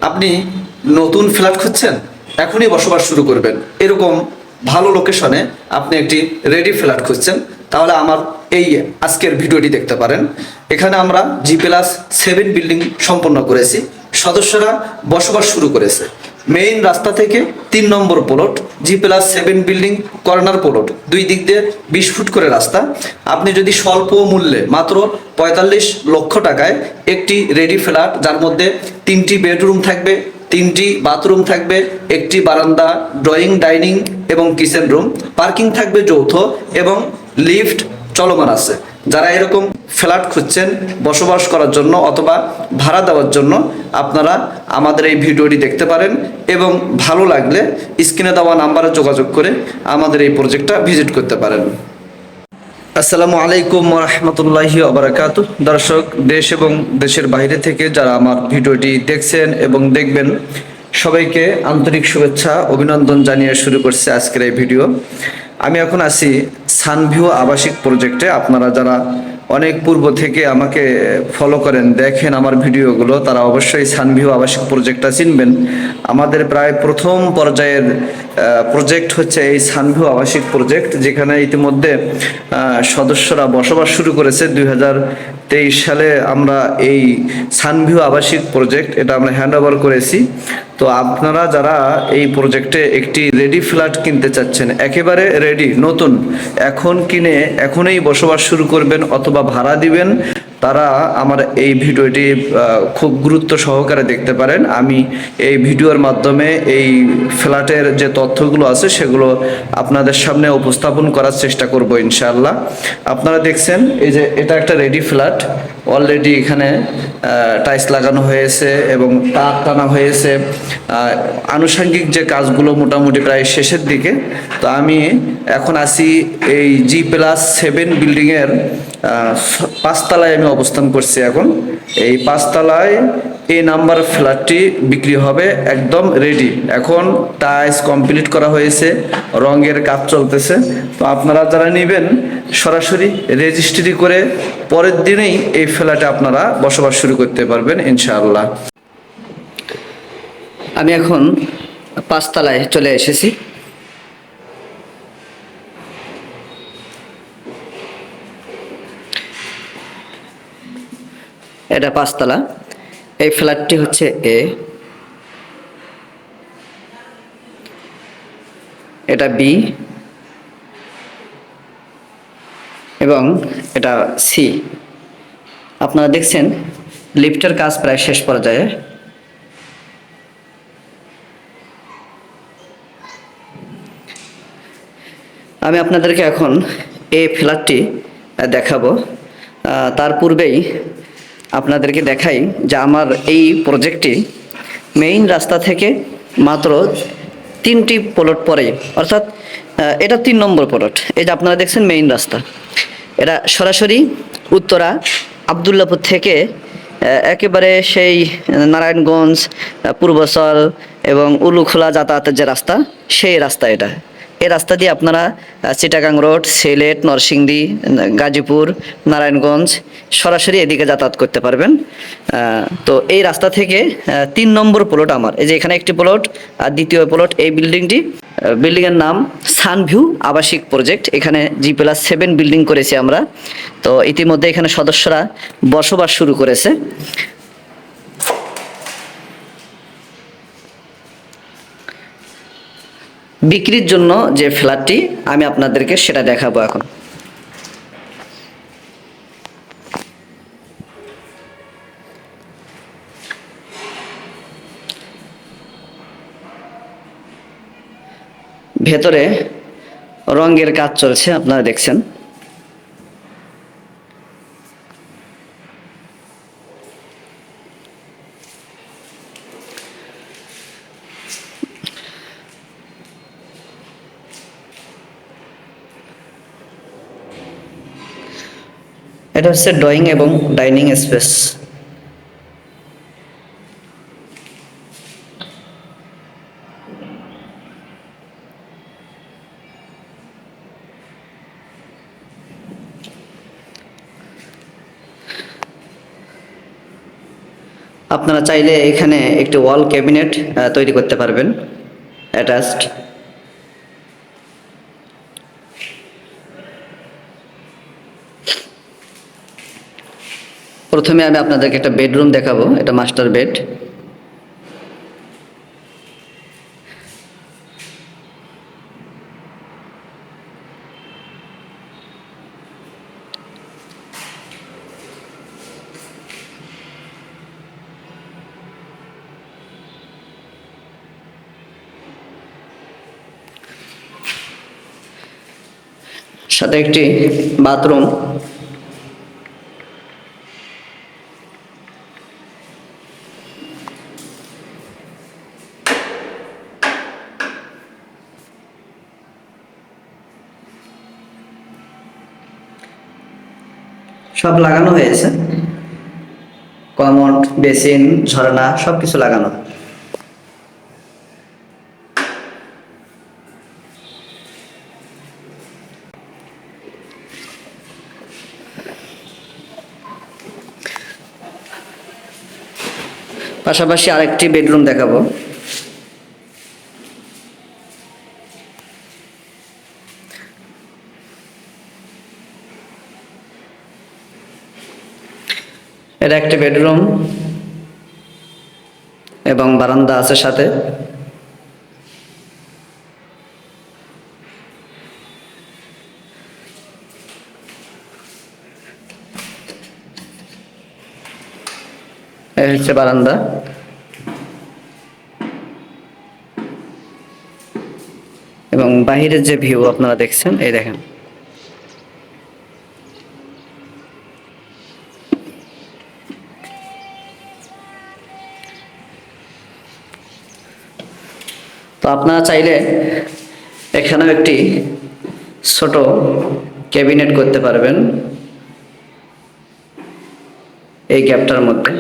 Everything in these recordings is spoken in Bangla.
আপনি নতুন ফ্ল্যাট খুঁজছেন, এখনই বসবাস শুরু করবেন, এরকম ভালো লোকেশনে আপনি একটি রেডি ফ্ল্যাট খুঁজছেন, তাহলে আমার এই আজকের ভিডিওটি দেখতে পারেন। এখানে আমরা G+7 বিল্ডিং সম্পন্ন করেছি, সদস্যরা বসবাস শুরু করেছে। মেইন রাস্তা থেকে 3 নম্বর plot, G+7 building, corner plot, দুই দিক দিয়ে 20 ফুট করে রাস্তা। আপনি যদি স্বল্প মূল্যে মাত্র 45 লক্ষ টাকায় একটি রেডি ফ্ল্যাট, যার মধ্যে 3টি বেডরুম থাকবে, 3টি বাথরুম থাকবে, একটি বারান্দা, ড্রয়িং, ডাইনিং এবং কিচেন রুম, পার্কিং থাকবে যৌথ এবং লিফট চলমান আছে। যারা এরকম ফ্ল্যাট খুঁজছেন বসবাস করার জন্য অথবা ভাড়া দেওয়ার জন্য, আপনারা আমাদের এই ভিডিওটি দেখতে পারেন এবং ভালো লাগলে স্ক্রিনে দেওয়া নাম্বারে যোগাযোগ করে আমাদের এই প্রজেক্টটা ভিজিট করতে পারেন। আসসালামু আলাইকুম রহমতুল্লাহি ওবারাকাতু। দর্শক, দেশ এবং দেশের বাইরে থেকে যারা আমার ভিডিওটি দেখছেন এবং দেখবেন, সবাইকে আন্তরিক শুভেচ্ছা অভিনন্দন জানিয়ে শুরু করছে আজকের এই ভিডিও। আমি এখন আছি সানভিউ আবাসিক প্রজেক্টে। আপনারা যারা অনেক পূর্ব থেকে আমাকে ফলো করেন, দেখেন আমার ভিডিওগুলো, তারা অবশ্যই সানভিউ আবাসিক প্রজেক্টটা চিনবেন। আমাদের প্রায় প্রথম পর্যায়ের প্রজেক্ট হচ্ছে এই সানভিউ আবাসিক প্রজেক্ট, যেখানে ইতিমধ্যে সদস্যরা বসবাস শুরু করেছে। 2023 সালে আমরা এই সানভিউ আবাসিক প্রজেক্ট এটা আমরা হ্যান্ড ওভার করেছি। তো আপনারা যারা এই প্রজেক্টে একটি রেডি ফ্ল্যাট কিনতে চাচ্ছেন, একেবারে রেডি নতুন, এখন কিনে এখনই বসবাস শুরু করবেন অথবা ভাড়া দিবেন, তারা আমার এই ভিডিওটি খুব গুরুত্ব সহকারে দেখতে পারেন। আমি এই ভিডিওর মাধ্যমে এই ফ্ল্যাটের যে তথ্যগুলো আছে সেগুলো আপনাদের সামনে উপস্থাপন করার চেষ্টা করব ইনশাআল্লাহ। আপনারা দেখছেন এই যে এটা একটা রেডি ফ্ল্যাট, অলরেডি এখানে টাইলস লাগানো হয়েছে এবং তার টানা হয়েছে। আনুষঙ্গিক যে কাজগুলো মোটামুটি প্রায় শেষের দিকে। তো আমি এখন আছি এই G+7 বিল্ডিংয়ের 5 তলায় আমি অবস্থান করছি এখন। এই 5 তলায় এই নাম্বার ফ্ল্যাটটি বিক্রি হবে, একদম রেডি। এখন টাইলস কমপ্লিট করা হয়েছে, রঙের কাজ চলতেছে। তো আপনারা যারা নেবেন সরাসরি রেজিস্ট্রি করে পরের দিনেই এই ফ্ল্যাটে আপনারা বসবাস শুরু করতে পারবেন ইনশাআল্লাহ। আমি এখন 5 তলায় চলে এসেছি। এটা 5 তলা। এই ফ্ল্যাটটি হচ্ছে এ, এটা বি এবং এটা সি। আপনারা দেখছেন লিফটের কাজ প্রায় শেষ পর্যায়ে। আমি আপনাদেরকে এখন এই ফ্ল্যাটটি দেখাবো। তার পূর্বেই আপনাদেরকে দেখাই যে আমার এই প্রজেক্টটি মেইন রাস্তা থেকে মাত্র 3টি প্লট পরে, অর্থাৎ এটা 3 নম্বর প্লট। এই যে আপনারা দেখছেন মেইন রাস্তা, এটা সরাসরি উত্তরা আবদুল্লাপুর থেকে একেবারে সেই নারায়ণগঞ্জ, পূর্বচল এবং উলুখোলা যাতায়াতের যে রাস্তা, সেই রাস্তা এটা। এই রাস্তা দিয়ে আপনারা চিটাগাং রোড, সিলেট, নরসিংদী, গাজীপুর, নারায়ণগঞ্জ সরাসরি এদিকে যাতায়াত করতে পারবেন। তো এই রাস্তা থেকে 3 নম্বর প্লট আমার, এই যে এখানে একটি প্লট আর দ্বিতীয় প্লট। এই বিল্ডিংয়ের নাম সানভিউ আবাসিক প্রজেক্ট। এখানে G+7 বিল্ডিং করেছি আমরা। তো ইতিমধ্যে এখানে সদস্যরা বসবাস শুরু করেছে। বিক্রির জন্য যে ফ্ল্যাটটি আমি আপনাদেরকে সেটা দেখাবো এখন। ভেতরে রঙের কাজ চলছে, আপনারা দেখছেন। এটা হচ্ছে ড্রয়িং এবং ডাইনিং স্পেস। আপনারা চাইলে এখানে একটি ওয়াল ক্যাবিনেট তৈরি করতে পারবেন অ্যাটাচড। প্রথমে আমি আপনাদেরকে একটা বেডরুম দেখাবো, এটা মাস্টার বেড। সাথে একটি বাথরুম। সব লাগানো হয়েছে, কমোড, বেসিন, ঝর্ণা সবকিছু লাগানো। পাশাপাশি আরেকটি বেডরুম দেখাবো। এটা একটি বেডরুম এবং বারান্দা আছে সাথে। এই হচ্ছে বারান্দা। এবং বাহিরের যে ভিউ আপনারা দেখছেন, এই দেখেন। তো আপনারা চাইলে এখানেও একটি ছোট ক্যাবিনেট করতে পারবেন এই গ্যাপটার মধ্যে।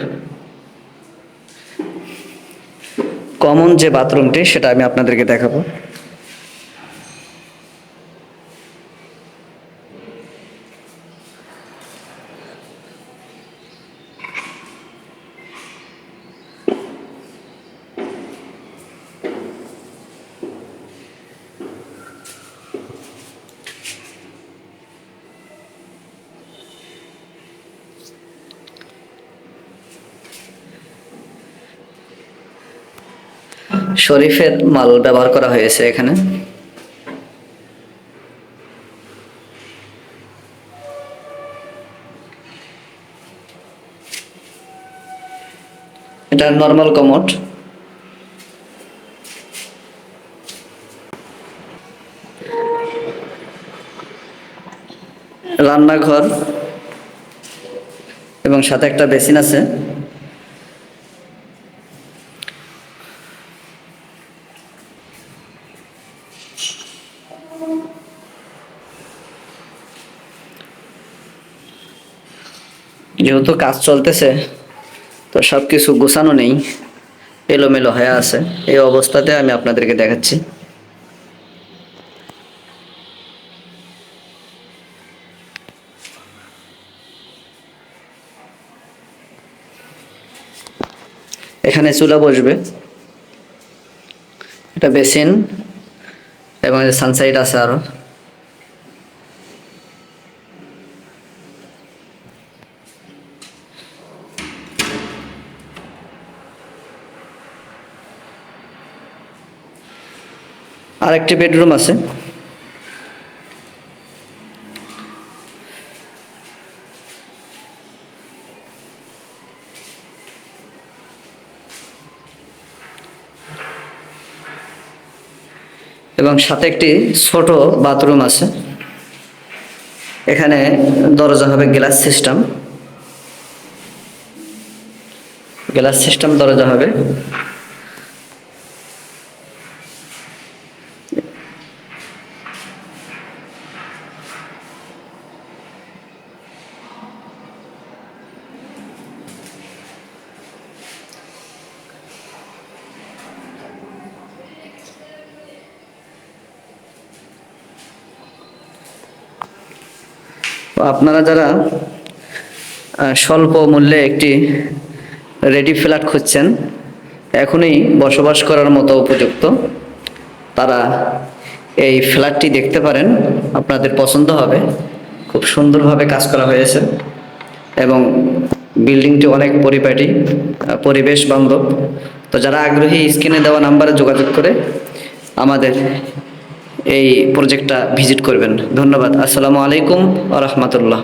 কমন যে বাথরুমটি সেটা আমি আপনাদেরকে দেখাবো। শরীফের মাল ব্যবহার করা হয়েছে এখানে। এটা নর্মাল কমোড। রান্নাঘর এবং সাথে একটা বেসিন আছে। যেহেতু কাজ চলতেছে তো সবকিছু গোছানো নেই, এলোমেলো হয়ে আছে। এই অবস্থাতে আমি আপনাদেরকে দেখাচ্ছি। এখানে চুলা বসবে, এটা বেসিন এবং সানসাইড আছে আরো। আরেকটি বেডরুম আছে। এবং সাথে একটি ছোট বাথরুম আছে। এখানে দরজা হবে গ্লাস সিস্টেম, গ্লাস সিস্টেম দরজা হবে। আপনারা যারা স্বল্প মূল্যে একটি রেডি ফ্ল্যাট খুঁজছেন, এখনই বসবাস করার মতো উপযুক্ত, তারা এই ফ্ল্যাটটি দেখতে পারেন, আপনাদের পছন্দ হবে। খুব সুন্দরভাবে কাজ করা হয়েছে এবং বিল্ডিংটি অনেক পরিপাটি, পরিবেশ বান্ধব। তো যারা আগ্রহী স্ক্রিনে দেওয়া নাম্বারে যোগাযোগ করে আমাদের এই প্রজেক্টটা ভিজিট করবেন। ধন্যবাদ। আসসালামু আলাইকুম ওয়া রাহমাতুল্লাহ।